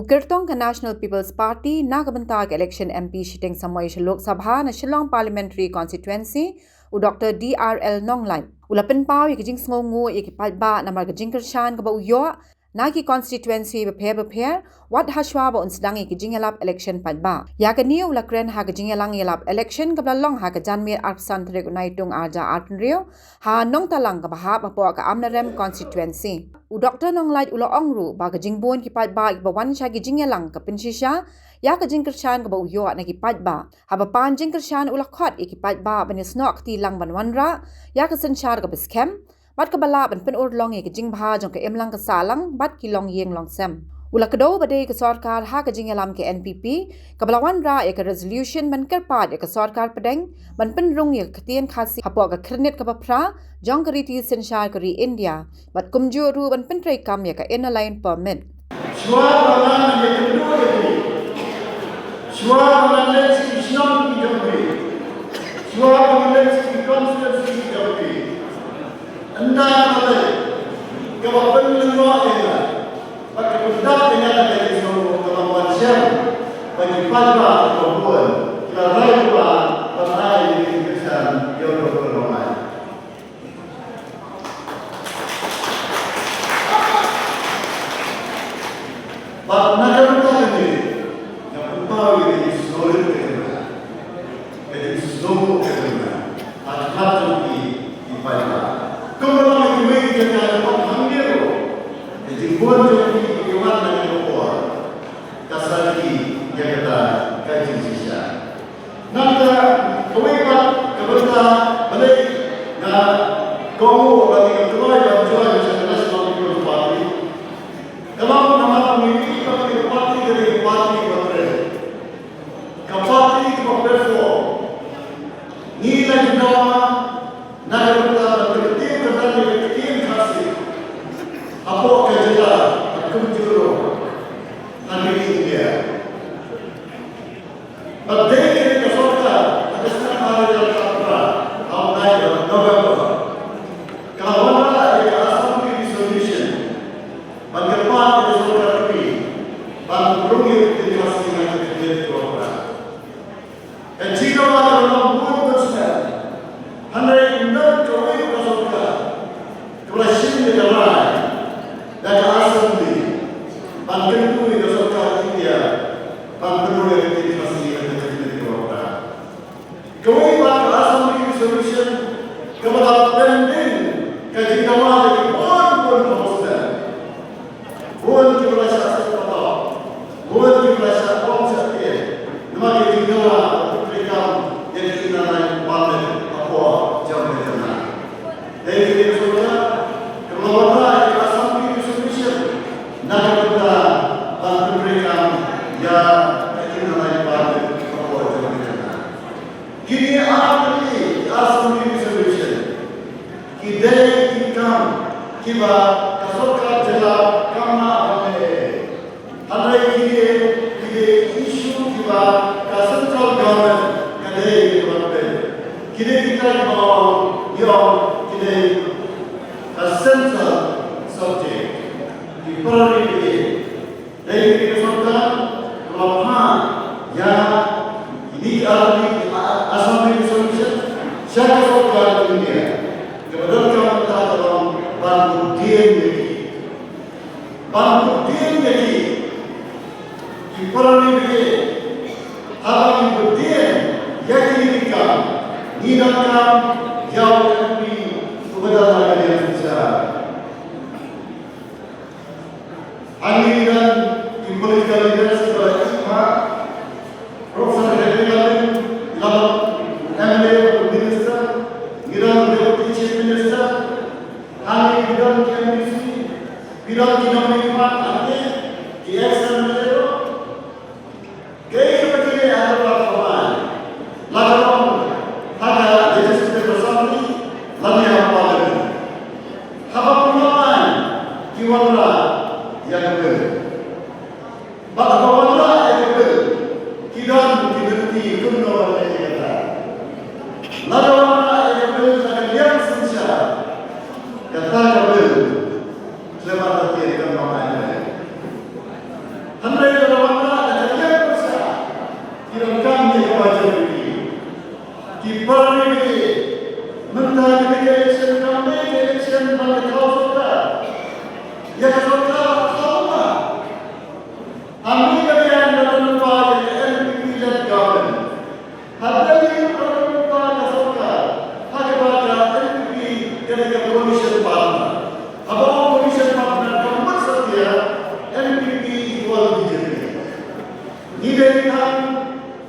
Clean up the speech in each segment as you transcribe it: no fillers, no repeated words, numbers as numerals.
Ukirtong ka National People's Party nagabantag election MP sitting Samoy Lok Sabha na Shillong Parliamentary Constituency u Dr. DRL Nonglai. Ulapen pao ikijing sngongu ikipalba na margajing kershan kaba uyo nagi constituency beper wat haswa ba unsdang ikijing elap election padba. Yakani ulakren hagajing elang elap election kabla long hagajanmir arpsan trek unaitung arja artenrio ha nong talang kabahap apo ka amnarem constituency. U Dr. Nonglai ula ongru ba gajing buon kipalba ikbawan siya gijing elang kapinsisya ya kajing kershan kaba uyo na kipalba. Haba panjing kershan ula khot ikipalba banisnok tilang banwanra ya kasensyar kabiskem bat kabala ban pen urlong e kajing bha jong ka emlang ka salang bat kilong yeng long sem ula kado bade ka sarkar ha kajing elam ke NPP kabalawan ra e ka resolution ban kerpat e ka sarkar pedeng ban pen rung e katien khasi hapo ka krnet ka bapra jong ka riti senshar ka ri India bat kumju ru ban pen trai kam e ka inline permit Shua banan ye kedua ye Shua banan si Islam ki jambi Shua banan si constituency ki jambi anda kata kawan lengua ina pakai budak dengan dari semua kemampuan siap bagi pada kemampuan kita raya pada ini kesan yang berpeluang. But negara ini yang utama ini sulit kerana, jadi slow kerana, macam di pada. Kemudian kita jangan menghambat, jadi buat jadi kewan dengan kuat, kasar lagi yang kita kaji sisa. Nanti kewajiban kebetulan balik na kamu bagi ketua yang jual macam National People's Party. Kalau nama memiliki parti dari parti berada, parti berada, nilai nama negara apa kerja kumjuro hari India. Ada yang kesorta, ada setengah hari yang terapa, awal November. Kalau ada assembly resolution, bagaimana kesorta ini, bagaimana dikasih dengan kerja terapa. Dan jika ada orang buat besar, hendak nak kawin kesorta, kalau sini jalan. Dan assembly, banten tu itu sarkar India, banten tu yang dikasih dengan kerja. Kemudian assembly resolution kepada pending kaji nama dari pun proposal, pun kita syarat apa, pun kita syarat konsep dia, nama kaji nama program yang kita nak bangun apa jam berjana. Dari kita sudah kemudian nak kita memberikan yang kita dapat apa jadinya. Kini ahli assembly resolution kita kiba kasorka jela kama ane. Andai kini isu kiba central government kadai development. Kini kita mau yang kini central subject. Diperoleh dari kesorkan kelemahan yang ini ahli assembly resolution siapa sorkan dunia kemudian kita dalam bantu dia jadi diperoleh hal yang berdiam yang diberikan nidakkan jauh lebih kepada yang besar. Anggaran political leaders sebagai Isma, Profesor Hedrian, dalam MLA Minister, Bidang Deputy Chief Minister, Ahli Bidang KMDC, Bidang Dinamika, Ahli di Ex-MLA, kaya begini ada platform, lalu ada legislative assembly, lalu yang paling, apa pun kiwala yang bagaimana yang kita diberti kuno oleh kita. Lalu yang akan yang susah kata kabel selepas hati yang mana. Hendak Kibarani bagi mentah ketika election campaign election pada Kausoka. Ya Kausoka sama. Ambil kalian dalam upaya NPP led government. Hadari dalam upaya Kausoka. Hakabaca NPP ketika coalition partner. Abang coalition partner keempat saja NPP equal BJP. Ini dari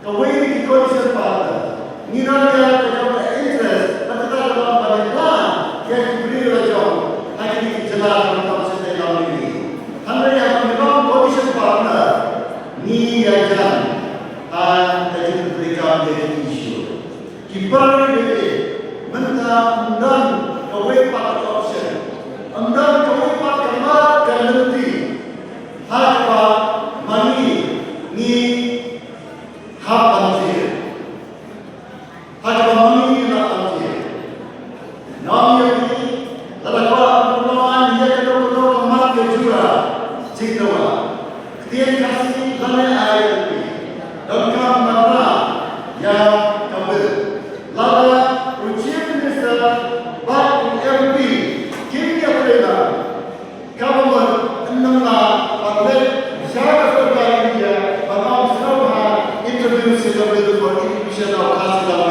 kawin di coalition partner. Niranya kepada interest, tapi tak dalam bagaimana yang diberi rakyat hanya dijelaskan dalam setiap ini. Hanya yang memang coalition partner ni aja yang diberikan dari isu. Kibar ini mentah undang kawin part option, undang kawin part kemat dan nanti harga money ni hak banjir. Hanya memiliki nakal. Nama ini adalah pertolongan yang kedua kemat kejura jikawa. Ketika kasih lama air ini, dengkam mana yang kabel. Lalu ujian minister bak MP kini apa government enamlah partai siapa sebagai dia bahwa semua interview sebagai for information of hasil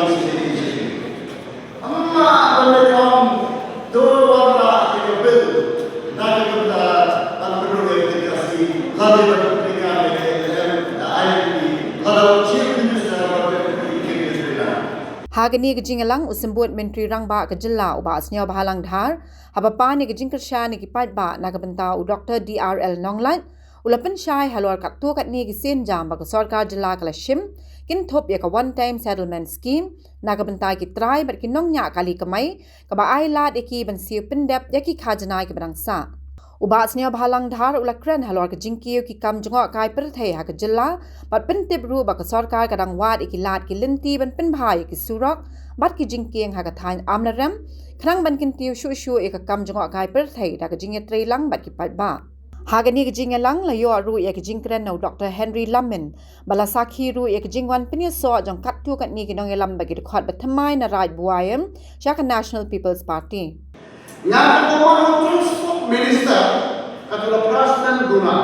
Hagani gejingalang usembut Menteri Rangba kejela uba asnya bahalang dhar habapa ni gejing kersha ni kipat ba nagabenta u Dr. DRL Nonglat ulapen syai halor kattu katni gisen jam ba sarkar jela kalashim kin thop ya ka one time settlement scheme nagabenta ki try bar ki nongnya kali kamai ka ba ai lat eki ban siu pendep ya ki khajana ki barangsa uba asnya bahalang dhar ulakran halor gejing kiu ki kam jongo kai perthai ha kejela bat pentip ru ba ka sarkar kadang wat eki lat ki linti ban pen bhai ki surak bat ki jingkieng ha ka thain amnaram khrang ban kin tiu shu shu e ka kam jongo kai perthai da ka jinge treilang bat ki pat ba Hagani gejing elang layo ru ya gejing kren no Dr. Henry Lamin balasakhi ru ya gejing wan pinyo so jong kattu katni kinong elam bagi khot bathamai na right buayam Shaka National People's Party Nga katawan transport minister katula Prasnan Guna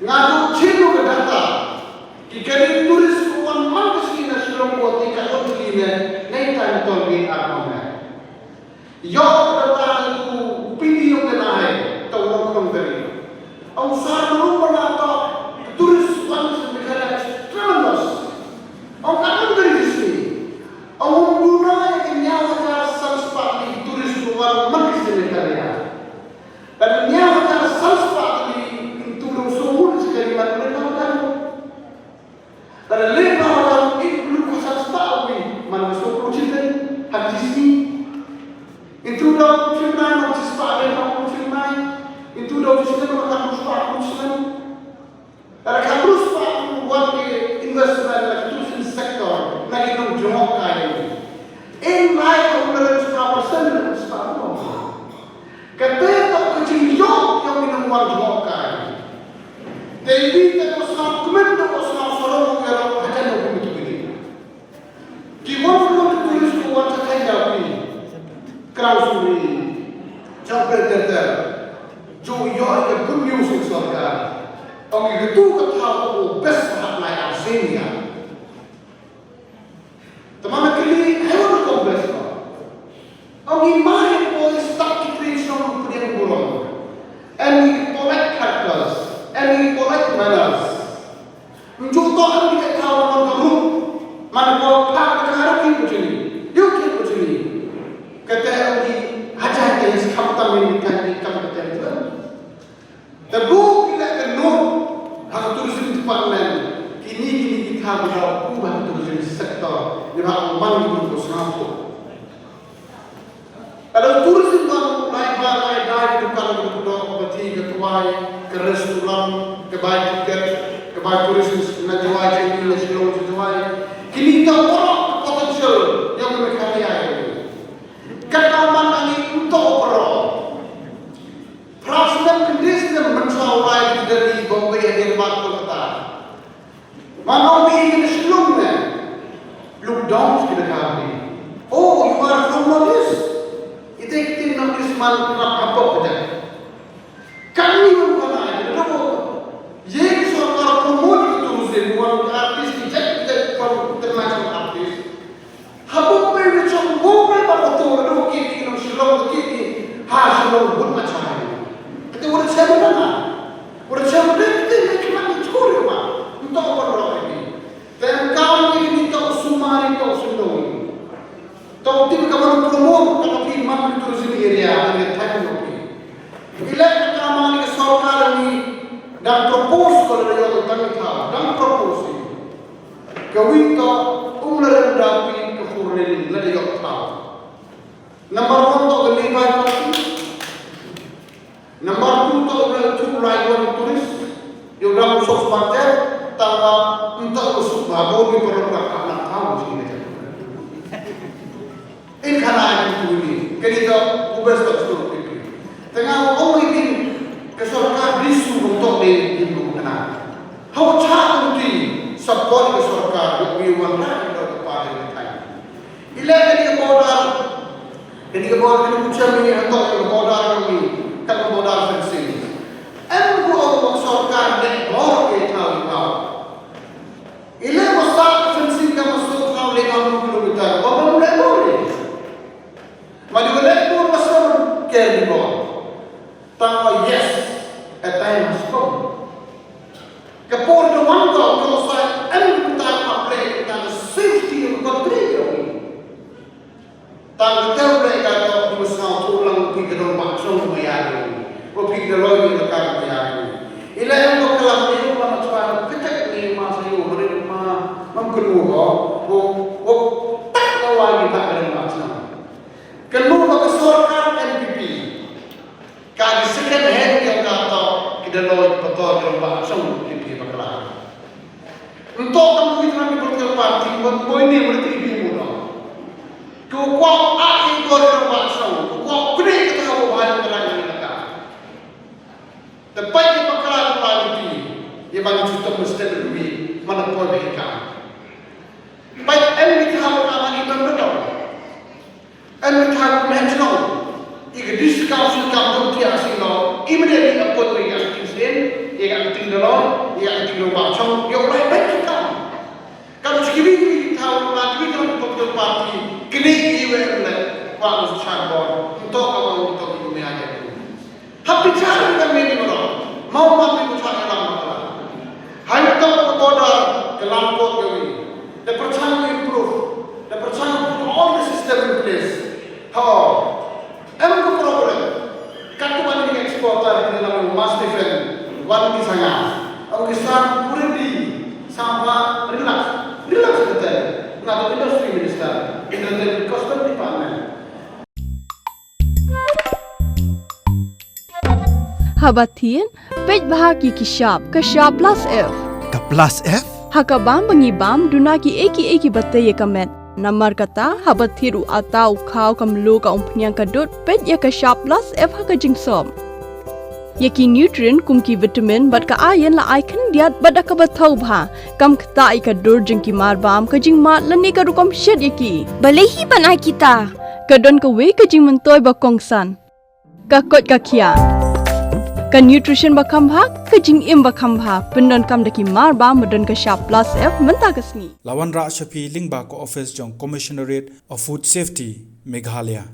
nga do chino ka data kikari turis kuwan magkasi na silong ko tika otline ngay tan tolbi armame yo data ku video kanahe tawang kontari ang sarong wala to turis kuwan sa mikara tremendous ang kanang diri ang Guna nyawa ka sanspati turis kuwan magkasi na dan nyawa ka sanspati turun sumur sekali mana dan lima orang itu belum kasar sepatu mana sopro cinta hadis itu dah firman hadis sepatu yang firman itu dah cinta makan sepatu cinta dan kalau sepatu buat investment lagi tu sektor lagi tu jomok kaya in life orang sepatu sepatu kata tak kecil yang minum uang jomok kaya Jadi kita sangat komitmen untuk sangat sorong kalau ada yang begitu. Kita perlu tulis kuat sekali dari krausuri, campur terter, jo yo yang good news surga. Orang itu ketahui best hak lain Asia. Teman kini hewan kompleks. Orang iman boleh start creation punya burung. And collect characters. And collect manners. Untuk orang tidak tahu orang teruk, mana kau tak berharap hidup ini, hidup ini. Kata orang ajar dia sekarang tahu ini kamu itu. Tapi kita kenal hak turisme tempat lain. Kini kita berjauh ubah turisme sektor. Dia hak membangun berusaha. Kalau turisme lain dari tukang berkedok, berarti ketuai. Ke restoran, ke bayi tiket, ke bayi turis nak jual jadi nak silong jual. Kini tak orang potensial yang mereka lihat. Kata mana ini untuk orang. Prasna kendis dan mencapai dari Bombay yang waktu kata. Mana ini silongnya. look down to the country. Oh, you are from Malaysia. Itu kita nak isman nak apa saja. Kami bukan ada. Kenapa? Ye sorkar promote tourism, one artist kita from international artist. Habuk pergi macam boleh pada tu, lu kita nak Shillong kita, Shillong pun macam ni. Kita boleh cakap mana? Boleh cakap kita cuma curi apa? Untuk orang ini. Dan kau ini tahu sumari tahu sundoi. Tahu tiba kamu promote kalau pergi mana tourism area dengan teknologi. Bila kita mani sorkar ini dan propose kalau dia tu tanya tahu dan propose. Kawita umlar dapi kefurlin lada yok tahu. Number 1 to the Levi party. Number 2 to the two rival tourist. Yung dapat sok partai tawa untuk usuk babu di perlukan anak tahu sini. Ini karena itu ini. Kita ubah status itu. Tengah orang ini kesorkan disu untuk dihidup kena. How child di support kesorkan we want to do part of the time. Ila ini modal. Ini modal ini macam ni atau modal ini kalau modal fencing. Aku orang kesorkan dan orang kita tahu. Ila masa fencing kamu masuk kau 50 kilometer. Apa boleh? Mari kita pun masuk ke bawah. Tahu yes, at times come. Kapur the one go side and kita apply the safety of country. Tahu tahu mereka tu mesti tulang pergi ke rumah semua bayar. Pergi ke lagi dekat bayar. Ila yang tu kalau dia mana cuba kita ni masa itu mereka mengkeluar, tak tahu lagi tak ada macam. Keluar ke sorkan NPP. Kali second hand yang kata kita lawan betul dalam bahasa NPP bakalan. Untuk kamu kita nak berterima kasih buat poin ini berarti ini mudah. Kau kuat akhir kau dalam bahasa, kau kena kita kamu bahan terang ini dekat. Tapi kita bakalan lagi dia bagi kita mesti lebih mana poin mereka. Baik, ini kita harus ini benar. And we have national. If this council come to the asilo, immediately upon the things in, you got to think the law, you got to think about some, you're right back to come. Kalau sekali tahu lagi dalam political party, kini even like what was chatbot, untuk kawan untuk ibu meaja itu. Happy cari kita ini orang, mau mati kita cari orang. Hanya tahu kepada kelampot kami, dan percaya improve, dan percaya put all the system in place. How? Emang problem. Katuan ini eksporter di dalam emas defend, one di sana. Aku kisah berhenti sama relax kita. Nggak industri minister, industri custom department. Habatin, pej bahagi kishab plus F. Ka plus F? Hakabam bangibam dunaki eki batay kamet. Namar kata habat thiru atau kau kamlu ka umpnyang kadut pet ya ka sharp plus F ka jingsom. Yaki nutrient kum ki vitamin bat ka iron la icon diat bat ka bathau bha kam kta I ka dur jing ki mar bam ka jing mat lani ka rukom shed yaki. Balehi banai kita. Ka don ka we ka jing mentoy ba kongsan. Ka kot ka kia. Ka nutrition ba khambha ka jing im ba khambha pendon kam daki mar bam modon ka sharp plus F menta kasni. Lawan Ra Shafi Lingba ko office jong Commissionerate of Food Safety Meghalaya.